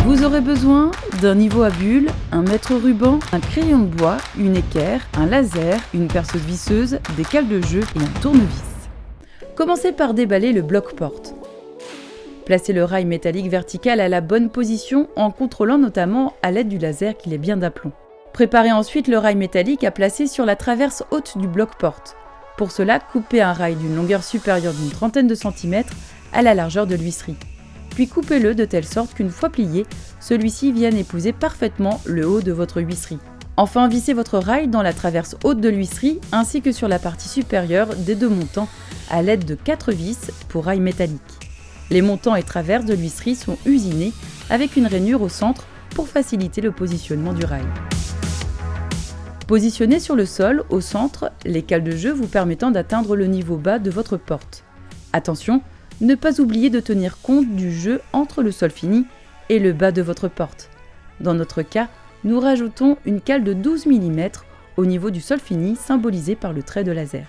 Vous aurez besoin d'un niveau à bulles, un mètre-ruban, un crayon de bois, une équerre, un laser, une perceuse visseuse, des cales de jeu et un tournevis. Commencez par déballer le bloc-porte. Placez le rail métallique vertical à la bonne position en contrôlant notamment à l'aide du laser qu'il est bien d'aplomb. Préparez ensuite le rail métallique à placer sur la traverse haute du bloc-porte. Pour cela, coupez un rail d'une longueur supérieure d'une trentaine de centimètres à la largeur de l'huisserie. Puis coupez-le de telle sorte qu'une fois plié, celui-ci vienne épouser parfaitement le haut de votre huisserie. Enfin, vissez votre rail dans la traverse haute de l'huisserie ainsi que sur la partie supérieure des deux montants à l'aide de 4 vis pour rail métallique. Les montants et traverses de l'huisserie sont usinés avec une rainure au centre pour faciliter le positionnement du rail. Positionnez sur le sol, au centre, les cales de jeu vous permettant d'atteindre le niveau bas de votre porte. Attention, ne pas oublier de tenir compte du jeu entre le sol fini et le bas de votre porte. Dans notre cas, nous rajoutons une cale de 12 mm au niveau du sol fini symbolisé par le trait de laser.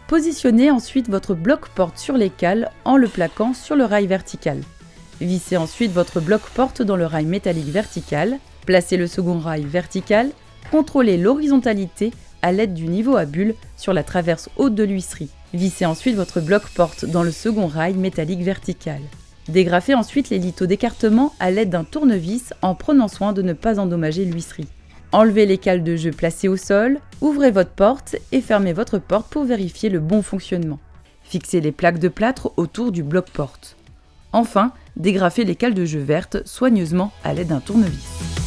Positionnez ensuite votre bloc-porte sur les cales en le plaquant sur le rail vertical. Vissez ensuite votre bloc-porte dans le rail métallique vertical, placez le second rail vertical, contrôlez l'horizontalité à l'aide du niveau à bulles sur la traverse haute de l'huisserie. Vissez ensuite votre bloc-porte dans le second rail métallique vertical. Dégrafez ensuite les lithos d'écartement à l'aide d'un tournevis en prenant soin de ne pas endommager l'huisserie. Enlevez les cales de jeu placées au sol, ouvrez votre porte et fermez votre porte pour vérifier le bon fonctionnement. Fixez les plaques de plâtre autour du bloc-porte. Enfin, dégrafez les cales de jeu vertes soigneusement à l'aide d'un tournevis.